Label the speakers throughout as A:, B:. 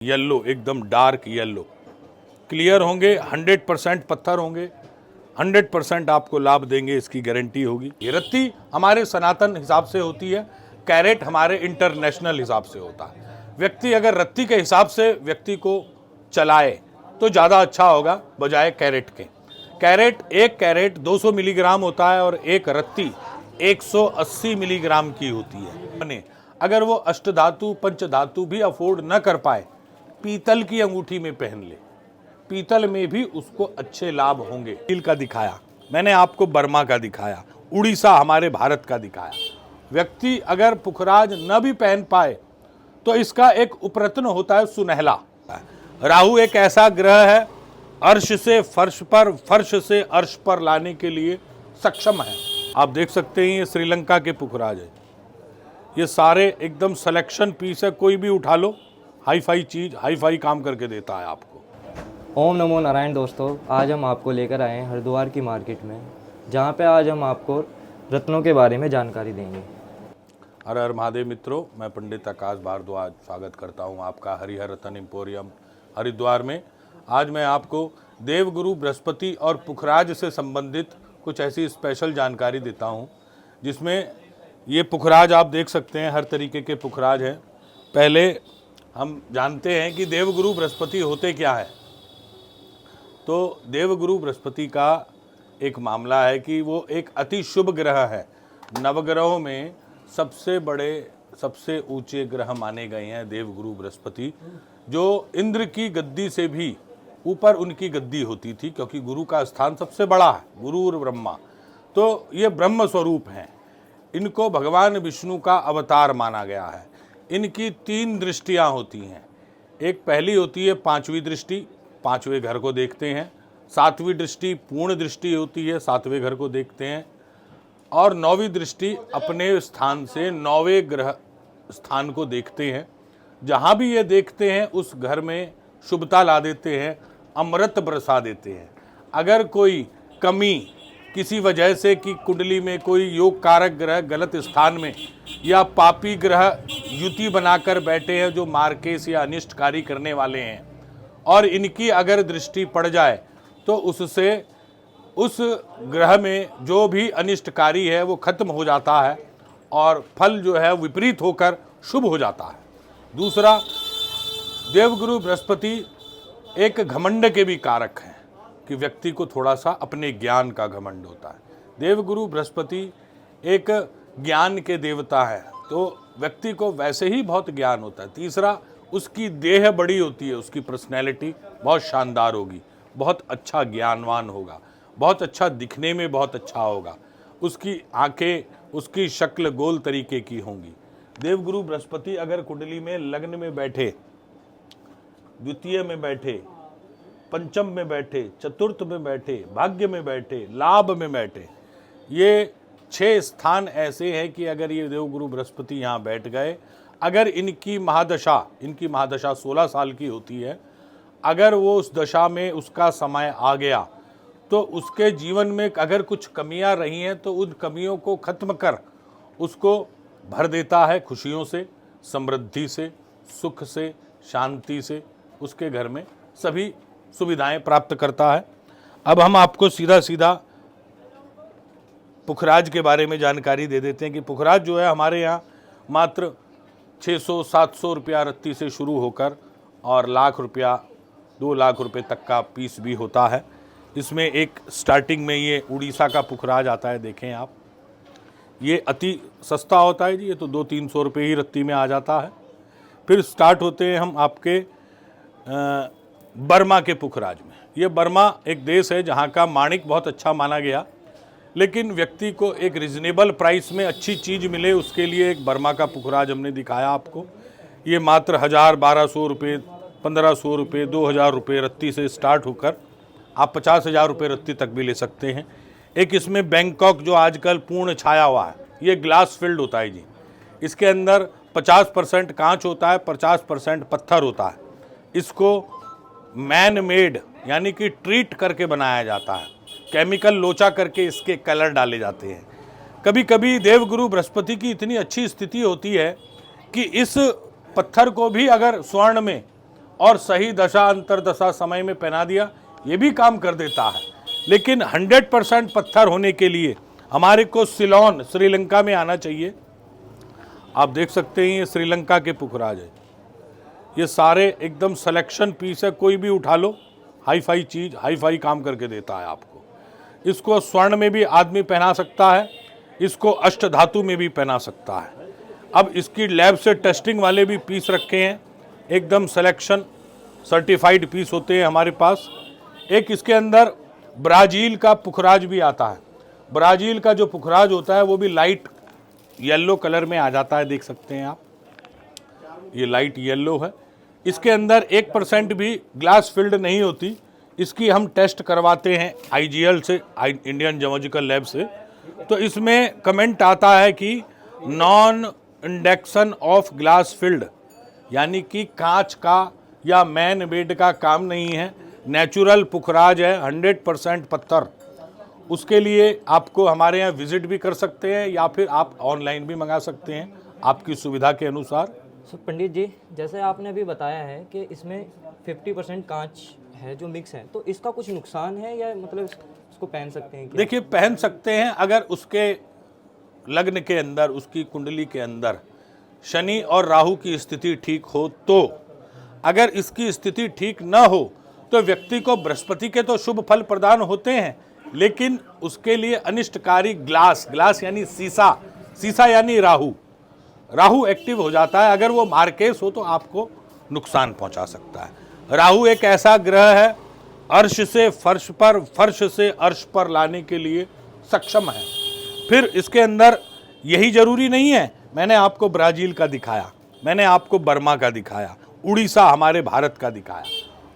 A: Yellow, एकदम dark yellow clear होंगे, 100% पत्थर होंगे, 100% आपको लाभ देंगे, इसकी गारंटी होगी। ये रत्ती हमारे सनातन हिसाब से होती है, कैरेट हमारे इंटरनेशनल हिसाब से होता है। व्यक्ति अगर रत्ती के हिसाब से व्यक्ति को चलाए तो ज़्यादा अच्छा होगा बजाय कैरेट के। एक कैरेट 200 मिलीग्राम होता है और एक रत्ती 180 मिलीग्राम की होती है। अगर वो अष्टधातु पंचधातु भी अफोर्ड न कर पाए, पीतल की अंगूठी में पहन ले, पीतल में भी उसको अच्छे लाभ होंगे। स्टील का दिखाया मैंने आपको, बर्मा का दिखाया, उड़ीसा हमारे भारत का दिखाया। व्यक्ति अगर पुखराज न भी पहन पाए तो इसका एक उपरत्न होता है सुनहला। राहु एक ऐसा ग्रह है अर्श से फर्श पर, फर्श से अर्श पर लाने के लिए सक्षम है। आप देख सकते हैं ये श्रीलंका के पुखराज है, ये सारे एकदम सिलेक्शन पीस है, कोई भी उठा लो हाई फाई चीज, हाई फाई काम करके देता है आपको।
B: ओम नमो नारायण दोस्तों, आज हम आपको लेकर आए हैं हरिद्वार की मार्केट में, जहां पे आज हम आपको रत्नों के बारे में जानकारी देंगे।
A: हर हर महादेव मित्रों, मैं पंडित आकाश भारद्वाज स्वागत करता हूं आपका हरिहर रत्न एम्पोरियम हरिद्वार में। आज मैं आपको देवगुरु बृहस्पति और पुखराज से संबंधित कुछ ऐसी स्पेशल जानकारी देता हूं, जिसमें ये पुखराज आप देख सकते हैं, हर तरीके के पुखराज हैं। पहले हम जानते हैं कि देवगुरु बृहस्पति होते क्या है। तो देवगुरु बृहस्पति का एक मामला है कि वो एक अति शुभ ग्रह है। नवग्रहों में सबसे बड़े, सबसे ऊंचे ग्रह माने गए हैं देवगुरु बृहस्पति, जो इंद्र की गद्दी से भी ऊपर उनकी गद्दी होती थी, क्योंकि गुरु का स्थान सबसे बड़ा है, गुरु और ब्रह्मा। तो ये ब्रह्म स्वरूप हैं। इनको भगवान विष्णु का अवतार माना गया है। इनकी 3 दृष्टियां होती हैं। एक पहली होती है 5वीं दृष्टि, 5वें घर को देखते हैं। 7वीं दृष्टि पूर्ण दृष्टि होती है, 7वें घर को देखते हैं। और 9वीं दृष्टि अपने स्थान से 9वें ग्रह स्थान को देखते हैं। जहाँ भी ये देखते हैं उस घर में शुभता ला देते हैं, अमृत बरसा देते हैं। अगर कोई कमी किसी वजह से कि कुंडली में कोई योग कारक ग्रह गलत स्थान में या पापी ग्रह युति बनाकर बैठे हैं जो मार्केस या अनिष्टकारी करने वाले हैं, और इनकी अगर दृष्टि पड़ जाए तो उससे उस ग्रह में जो भी अनिष्टकारी है वो खत्म हो जाता है और फल जो है विपरीत होकर शुभ हो जाता है। दूसरा, देवगुरु बृहस्पति एक घमंड के भी कारक हैं कि व्यक्ति को थोड़ा सा अपने ज्ञान का घमंड होता है। देवगुरु बृहस्पति एक ज्ञान के देवता है, तो व्यक्ति को वैसे ही बहुत ज्ञान होता है। तीसरा, उसकी देह बड़ी होती है, उसकी पर्सनैलिटी बहुत शानदार होगी, बहुत अच्छा ज्ञानवान होगा, बहुत अच्छा दिखने में बहुत अच्छा होगा, उसकी आंखें, उसकी शक्ल गोल तरीके की होंगी। देवगुरु बृहस्पति अगर कुंडली में लग्न में बैठे, द्वितीय में बैठे, पंचम में बैठे, चतुर्थ में बैठे, भाग्य में बैठे, लाभ में बैठे, ये 6 स्थान ऐसे हैं कि अगर ये देवगुरु बृहस्पति यहाँ बैठ गए, अगर इनकी महादशा 16 साल की होती है, अगर वो उस दशा में उसका समय आ गया तो उसके जीवन में अगर कुछ कमियां रही हैं तो उन कमियों को खत्म कर उसको भर देता है खुशियों से, समृद्धि से, सुख से, शांति से, उसके घर में सभी सुविधाएं प्राप्त करता है। अब हम आपको सीधा पुखराज के बारे में जानकारी दे देते हैं कि पुखराज जो है हमारे यहाँ मात्र 600-700 रुपया रत्ती से शुरू होकर और लाख रुपया, 2 लाख रुपए तक का पीस भी होता है। इसमें एक स्टार्टिंग में ये उड़ीसा का पुखराज आता है, देखें आप, ये अति सस्ता होता है जी, ये तो 200-300 रुपये ही रत्ती में आ जाता है। फिर स्टार्ट होते हैं हम आपके बर्मा के पुखराज में। ये बर्मा एक देश है जहाँ का माणिक बहुत अच्छा माना गया, लेकिन व्यक्ति को एक रिजनेबल प्राइस में अच्छी चीज़ मिले उसके लिए एक बर्मा का पुखराज हमने दिखाया आपको। ये मात्र 1000-1200 रुपये, 1500 रुपये, 2000 रुपये रत्ती से स्टार्ट होकर आप 50,000 रुपये रत्ती तक भी ले सकते हैं। एक इसमें बैंकॉक जो आजकल पूर्ण छाया हुआ है, ये ग्लास फील्ड होता है जी। इसके अंदर 50% कांच होता है, 50% पत्थर होता है। इसको मैन मेड यानी कि ट्रीट करके बनाया जाता है, केमिकल लोचा करके इसके कलर डाले जाते हैं। कभी कभी देवगुरु बृहस्पति की इतनी अच्छी स्थिति होती है कि इस पत्थर को भी अगर स्वर्ण में और सही दशा अंतरदशा समय में पहना दिया, ये भी काम कर देता है। लेकिन 100% पत्थर होने के लिए हमारे को सिलोन श्रीलंका में आना चाहिए। आप देख सकते हैं ये श्रीलंका के पुखराज है, ये सारे एकदम सिलेक्शन पीस है, कोई भी उठा लो, हाई फाई चीज़, हाई फाई काम करके देता है आपको। इसको स्वर्ण में भी आदमी पहना सकता है, इसको अष्ट धातु में भी पहना सकता है। अब इसकी लैब से टेस्टिंग वाले भी पीस रखे हैं, एकदम सिलेक्शन सर्टिफाइड पीस होते हैं हमारे पास। एक इसके अंदर ब्राज़ील का पुखराज भी आता है। ब्राज़ील का जो पुखराज होता है वो भी लाइट येलो कलर में आ जाता है, देख सकते हैं आप, ये लाइट येलो है। इसके अंदर 1% भी ग्लास फिल्ड नहीं होती। इसकी हम टेस्ट करवाते हैं IGL से, इंडियन जियोलॉजिकल लैब से, तो इसमें कमेंट आता है कि non induction of glass field, यानी कि कांच का या मैन मेड का काम नहीं है, नेचुरल पुखराज है, 100% पत्थर। उसके लिए आपको हमारे यहाँ विजिट भी कर सकते हैं या फिर आप ऑनलाइन भी मंगा सकते हैं आपकी सुविधा के अनुसार।
B: पंडित जी, जैसे आपने अभी बताया है कि इसमें 50% कांच है जो मिक्स है, तो इसका कुछ नुकसान है या मतलब इसको पहन सकते हैं क्या?
A: देखिए, पहन सकते हैं अगर उसके लग्न के अंदर, उसकी कुंडली के अंदर शनि और राहु की स्थिति ठीक हो तो। अगर इसकी स्थिति ठीक न हो तो व्यक्ति को बृहस्पति के तो शुभ फल प्रदान होते हैं, लेकिन उसके लिए अनिष्टकारी ग्लास यानी सीसा यानी राहु एक्टिव हो जाता है। अगर वो मार्केस हो तो आपको नुकसान पहुंचा सकता है। राहु एक ऐसा ग्रह है अर्श से फर्श पर, फर्श से अर्श पर लाने के लिए सक्षम है। फिर इसके अंदर यही जरूरी नहीं है, मैंने आपको ब्राज़ील का दिखाया, मैंने आपको बर्मा का दिखाया, उड़ीसा हमारे भारत का दिखाया।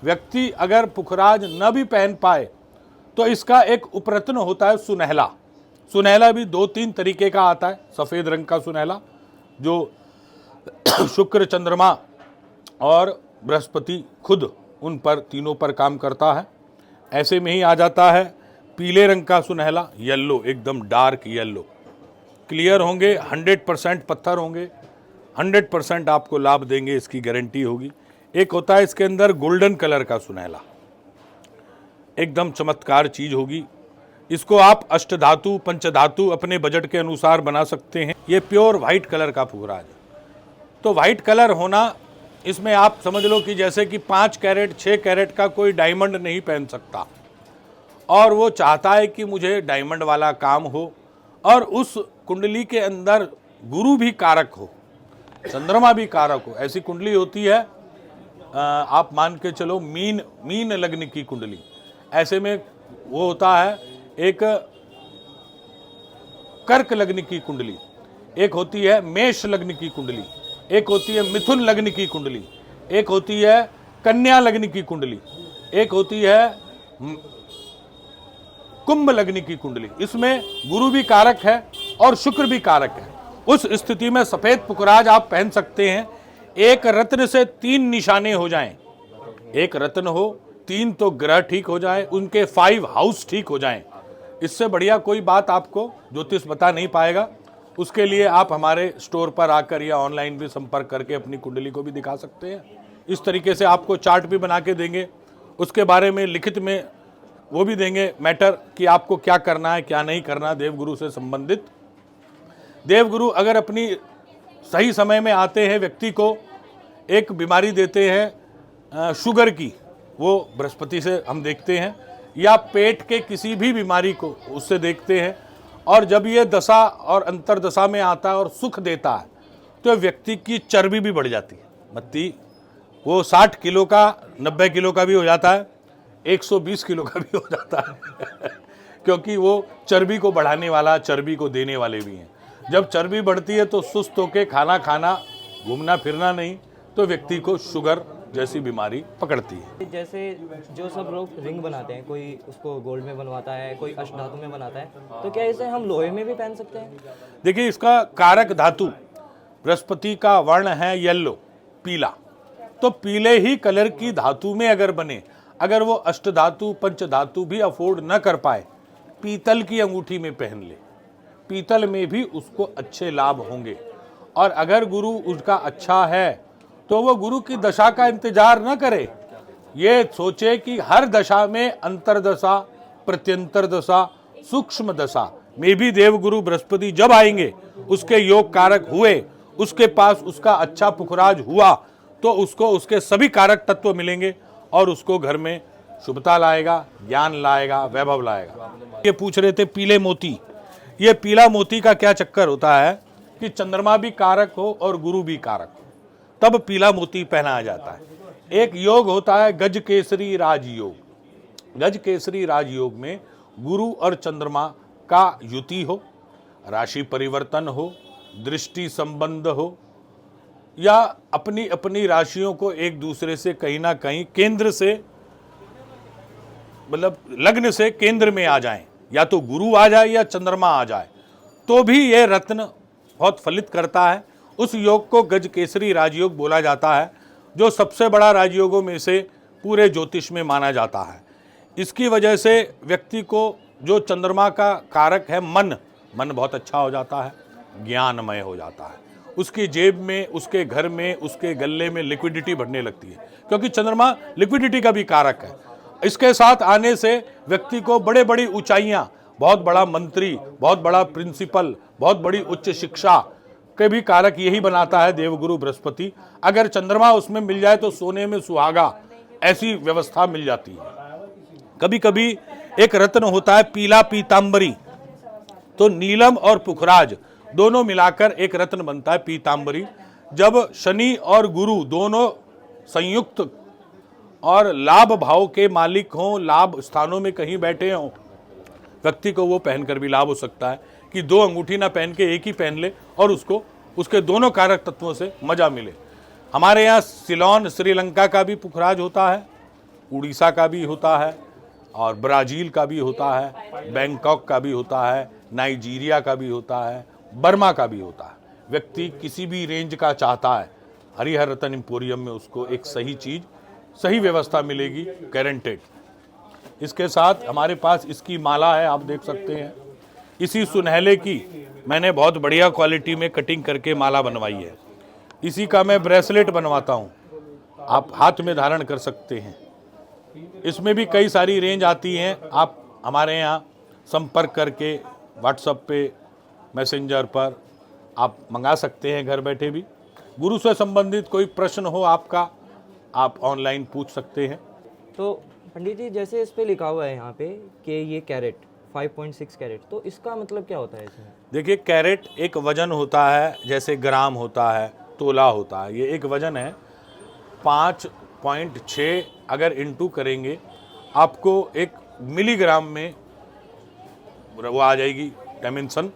A: व्यक्ति अगर पुखराज न भी पहन पाए तो इसका एक उपरत्न होता है सुनहला भी 2-3 तरीके का आता है। सफ़ेद रंग का सुनहला जो शुक्र, चंद्रमा और बृहस्पति खुद उन पर तीनों पर काम करता है। ऐसे में ही आ जाता है पीले रंग का सुनहला, येलो, एकदम डार्क येलो, क्लियर होंगे, 100% पत्थर होंगे, 100% आपको लाभ देंगे, इसकी गारंटी होगी। एक होता है इसके अंदर गोल्डन कलर का सुनहला, एकदम चमत्कार चीज होगी। इसको आप अष्टधातु, पंचधातु अपने बजट के अनुसार बना सकते हैं। ये प्योर वाइट कलर का पुखराज है। तो वाइट कलर होना, इसमें आप समझ लो कि जैसे कि 5 कैरेट 6 कैरेट का कोई डायमंड नहीं पहन सकता, और वो चाहता है कि मुझे डायमंड वाला काम हो, और उस कुंडली के अंदर गुरु भी कारक हो, चंद्रमा भी कारक हो। ऐसी कुंडली होती है, आप मान के चलो मीन लग्न की कुंडली। ऐसे में वो होता है एक कर्क लग्न की कुंडली, एक होती है मेष लग्न की कुंडली, एक होती है मिथुन लग्न की कुंडली, एक होती है कन्या लग्न की कुंडली, एक होती है कुंभ लग्न की कुंडली। इसमें गुरु भी कारक है और शुक्र भी कारक है। उस स्थिति में सफेद पुखराज आप पहन सकते हैं। एक रत्न से 3 निशाने हो जाएं, एक रत्न हो, 3 तो ग्रह ठीक हो जाए, उनके 5 हाउस ठीक हो जाएं, इससे बढ़िया कोई बात आपको ज्योतिष बता नहीं पाएगा। उसके लिए आप हमारे स्टोर पर आकर या ऑनलाइन भी संपर्क करके अपनी कुंडली को भी दिखा सकते हैं। इस तरीके से आपको चार्ट भी बना के देंगे, उसके बारे में लिखित में वो भी देंगे मैटर कि आपको क्या करना है क्या नहीं करना देवगुरु से संबंधित। देवगुरु अगर अपनी सही समय में आते हैं, व्यक्ति को एक बीमारी देते हैं शुगर की, वो बृहस्पति से हम देखते हैं, या पेट के किसी भी बीमारी को उससे देखते हैं। और जब ये दशा और अंतरदशा में आता है और सुख देता है तो व्यक्ति की चर्बी भी बढ़ जाती है। मत्ती वो 60 किलो का 90 किलो का भी हो जाता है, 120 किलो का भी हो जाता है क्योंकि वो चर्बी को बढ़ाने वाला, चर्बी को देने वाले भी हैं। जब चर्बी बढ़ती है तो सुस्त होकर खाना खाना, घूमना फिरना नहीं, तो व्यक्ति को शुगर जैसी बीमारी पकड़ती है।
B: जैसे जो सब लोग रिंग बनाते हैं, कोई उसको गोल्ड में बनवाता है, कोई अष्टधातु में बनाता है, तो क्या इसे हम लोहे में भी पहन सकते हैं?
A: देखिए, इसका कारक धातु बृहस्पति का वर्ण है येलो, पीला, तो पीले ही कलर की धातु में अगर बने, अगर वो अष्टधातु पंचधातु भी अफोर्ड न कर पाए, पीतल की अंगूठी में पहन ले, पीतल में भी उसको अच्छे लाभ होंगे। और अगर गुरु उसका अच्छा है तो वो गुरु की दशा का इंतजार न करे, ये सोचे कि हर दशा में अंतरदशा, प्रत्यंतर दशा, सूक्ष्म दशा में भी देवगुरु बृहस्पति जब आएंगे, उसके योग कारक हुए, उसके पास उसका अच्छा पुखराज हुआ, तो उसको उसके सभी कारक तत्व मिलेंगे और उसको घर में शुभता लाएगा, ज्ञान लाएगा, वैभव लाएगा। ये पूछ रहे थे पीले मोती, ये पीला मोती का क्या चक्कर होता है कि चंद्रमा भी कारक हो और गुरु भी कारक हो, तब पीला मोती पहनाया जाता है। एक योग होता है गज केसरी राजयोग। गज केसरी राजयोग में गुरु और चंद्रमा का युति हो, राशि परिवर्तन हो, दृष्टि संबंध हो, या अपनी अपनी राशियों को एक दूसरे से कहीं ना कहीं केंद्र से, मतलब लग्न से केंद्र में आ जाएं, या तो गुरु आ जाए या चंद्रमा आ जाए, तो भी ये रत्न बहुत फलित करता है। उस योग को गज केसरी राजयोग बोला जाता है, जो सबसे बड़ा राजयोगों में से पूरे ज्योतिष में माना जाता है। इसकी वजह से व्यक्ति को, जो चंद्रमा का कारक है मन, मन बहुत अच्छा हो जाता है, ज्ञानमय हो जाता है, उसकी जेब में, उसके घर में, उसके गले में लिक्विडिटी बढ़ने लगती है, क्योंकि चंद्रमा लिक्विडिटी का भी कारक है। इसके साथ आने से व्यक्ति को बड़े बड़ी ऊंचाइयां, बहुत बड़ा मंत्री, बहुत बड़ा प्रिंसिपल, बहुत बड़ी उच्च शिक्षा के भी कारक यही बनाता है देवगुरु बृहस्पति। अगर चंद्रमा उसमें मिल जाए तो सोने में सुहागा, ऐसी व्यवस्था मिल जाती है। कभी कभी एक रत्न होता है पीला पीतांबरी, तो नीलम और पुखराज दोनों मिलाकर एक रत्न बनता है पीतांबरी। जब शनि और गुरु दोनों संयुक्त और लाभ भाव के मालिक हों, लाभ स्थानों में कहीं बैठे हों, व्यक्ति को वो पहनकर भी लाभ हो सकता है कि दो अंगूठी ना पहन के एक ही पहन ले और उसको उसके दोनों कारक तत्वों से मजा मिले। हमारे यहाँ सिलोन श्रीलंका का भी पुखराज होता है, उड़ीसा का भी होता है, और ब्राज़ील का भी होता है, बैंकॉक का भी होता है, नाइजीरिया का भी होता है, बर्मा का भी होता है। व्यक्ति किसी भी रेंज का चाहता है, हरिहर रतन एम्पोरियम में उसको एक सही चीज़, सही व्यवस्था मिलेगी, गारंटेड। इसके साथ हमारे पास इसकी माला है, आप देख सकते हैं। इसी सुनहले की मैंने बहुत बढ़िया क्वालिटी में कटिंग करके माला बनवाई है। इसी का मैं ब्रेसलेट बनवाता हूँ, आप हाथ में धारण कर सकते हैं। इसमें भी कई सारी रेंज आती हैं, आप हमारे यहाँ संपर्क करके व्हाट्सएप पे, मैसेंजर पर आप मंगा सकते हैं घर बैठे भी। गुरु से संबंधित कोई प्रश्न हो आपका, आप ऑनलाइन पूछ सकते हैं।
B: तो पंडित जी, जैसे इस पे लिखा हुआ है यहाँ पे कि ये कैरेट 5.6 कैरेट, तो इसका मतलब क्या होता है इसमें?
A: देखिए, कैरेट एक वजन होता है, जैसे ग्राम होता है, तोला होता है, ये एक वजन है। 5.6 अगर इंटू करेंगे आपको एक मिलीग्राम में वो आ जाएगी डायमेंशन।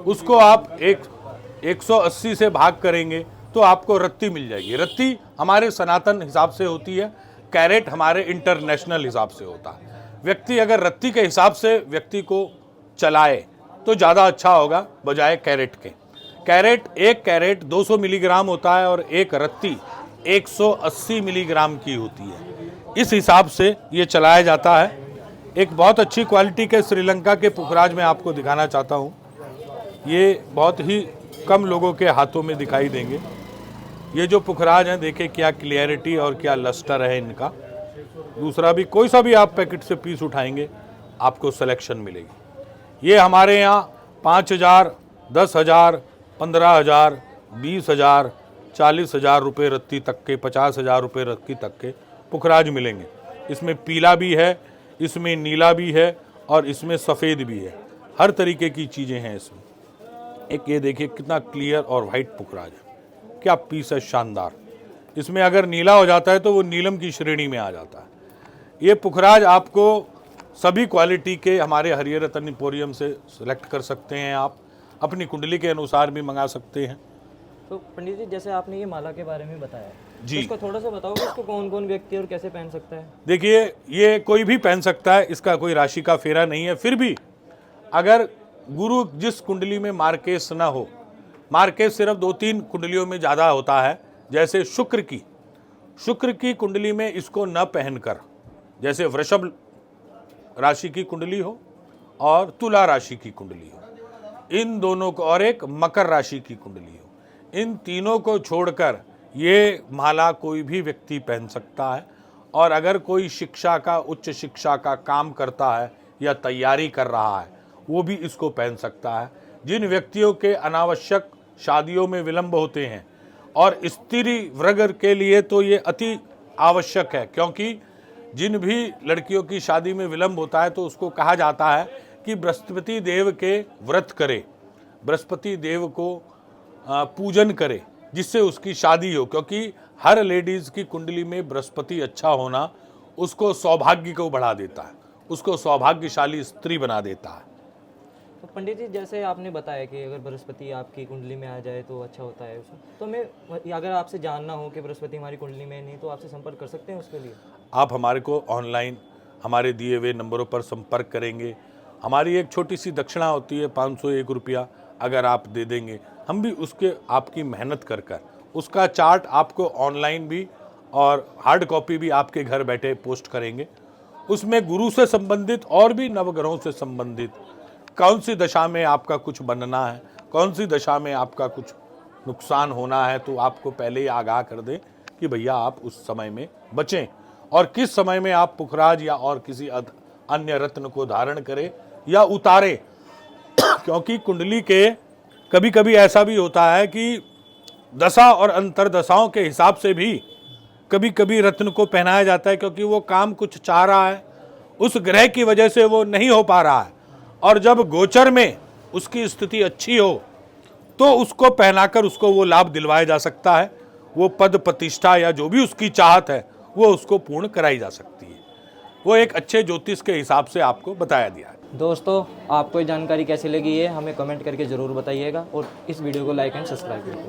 A: उसको आप 180 से भाग करेंगे तो आपको रत्ती मिल जाएगी। रत्ती हमारे सनातन हिसाब से होती है, कैरेट हमारे इंटरनेशनल हिसाब से होता है। व्यक्ति अगर रत्ती के हिसाब से व्यक्ति को चलाए तो ज़्यादा अच्छा होगा बजाय कैरेट के। एक कैरेट 200 मिलीग्राम होता है और एक रत्ती 180 मिलीग्राम की होती है। इस हिसाब से ये चलाया जाता है। एक बहुत अच्छी क्वालिटी के श्रीलंका के पुखराज में आपको दिखाना चाहता हूँ। ये बहुत ही कम लोगों के हाथों में दिखाई देंगे। ये जो पुखराज हैं, देखिए क्या क्लियरिटी और क्या लस्टर है इनका। दूसरा भी कोई सा भी आप पैकेट से पीस उठाएंगे आपको सिलेक्शन मिलेगी। ये हमारे यहाँ 5,000, 10,000, 15,000, 20,000, 40,000 रुपये रत्ती तक के, 50,000 रुपये रत्ती तक के पुखराज मिलेंगे। इसमें पीला भी है, इसमें नीला भी है और इसमें सफ़ेद भी है। हर तरीके की चीज़ें हैं इसमें। एक ये देखिए कितना क्लियर और वाइट पुखराज है, क्या पीस है, शानदार। इसमें अगर नीला हो जाता है तो वो नीलम की श्रेणी में आ जाता है। ये पुखराज आपको सभी क्वालिटी के हमारे हरिहर रतन एम्पोरियम से सिलेक्ट कर सकते हैं। आप अपनी कुंडली के अनुसार भी मंगा सकते हैं।
B: तो पंडित जी, जैसे आपने ये माला के बारे में बताया
A: जी,
B: तो इसको थोड़ा सा बताओगे, इसको कौन कौन व्यक्ति और कैसे पहन सकता है?
A: देखिए, ये कोई भी पहन सकता है, इसका कोई राशि का फेरा नहीं है। फिर भी अगर गुरु जिस कुंडली में मार्केश ना हो, मार्केश सिर्फ 2-3 कुंडलियों में ज़्यादा होता है, जैसे शुक्र की कुंडली में इसको न पहनकर, जैसे वृषभ राशि की कुंडली हो और तुला राशि की कुंडली हो, इन दोनों को, और एक मकर राशि की कुंडली हो, इन तीनों को छोड़कर ये माला कोई भी व्यक्ति पहन सकता है। और अगर कोई शिक्षा का, उच्च शिक्षा का काम करता है या तैयारी कर रहा है, वो भी इसको पहन सकता है। जिन व्यक्तियों के अनावश्यक शादियों में विलंब होते हैं, और स्त्री वर्ग के लिए तो ये अति आवश्यक है, क्योंकि जिन भी लड़कियों की शादी में विलंब होता है तो उसको कहा जाता है कि बृहस्पति देव के व्रत करे, बृहस्पति देव को पूजन करे, जिससे उसकी शादी हो। क्योंकि हर लेडीज की कुंडली में बृहस्पति अच्छा होना उसको सौभाग्य को बढ़ा देता है, उसको सौभाग्यशाली स्त्री बना देता है।
B: तो पंडित जी, जैसे आपने बताया कि अगर बृहस्पति आपकी कुंडली में आ जाए तो अच्छा होता है उसमें, तो मैं अगर आपसे जानना हो कि बृहस्पति हमारी कुंडली में नहीं, तो आपसे संपर्क कर सकते हैं उसके लिए?
A: आप हमारे को ऑनलाइन हमारे दिए हुए नंबरों पर संपर्क करेंगे। हमारी एक छोटी सी दक्षिणा होती है, 501 रुपया अगर आप दे देंगे, हम भी उसके आपकी मेहनत कर उसका चार्ट आपको ऑनलाइन भी और हार्ड कॉपी भी आपके घर बैठे पोस्ट करेंगे। उसमें गुरु से संबंधित और भी नवग्रहों से संबंधित कौन सी दशा में आपका कुछ बनना है, कौन सी दशा में आपका कुछ नुकसान होना है, तो आपको पहले ही आगाह कर दें कि भैया आप उस समय में बचें, और किस समय में आप पुखराज या और किसी अन्य रत्न को धारण करें या उतारें। क्योंकि कुंडली के कभी कभी ऐसा भी होता है कि दशा और अंतरदशाओं के हिसाब से भी कभी कभी रत्न को पहनाया जाता है, क्योंकि वो काम कुछ चाह रहा है, उस ग्रह की वजह से वो नहीं हो पा रहा है, और जब गोचर में उसकी स्थिति अच्छी हो तो उसको पहनाकर उसको वो लाभ दिलवाया जा सकता है। वो पद प्रतिष्ठा या जो भी उसकी चाहत है वो उसको पूर्ण कराई जा सकती है। वो एक अच्छे ज्योतिष के हिसाब से आपको बताया दिया है।
B: दोस्तों, आपको ये जानकारी कैसी लगी है हमें कमेंट करके ज़रूर बताइएगा, और इस वीडियो को लाइक एंड सब्सक्राइब करिए।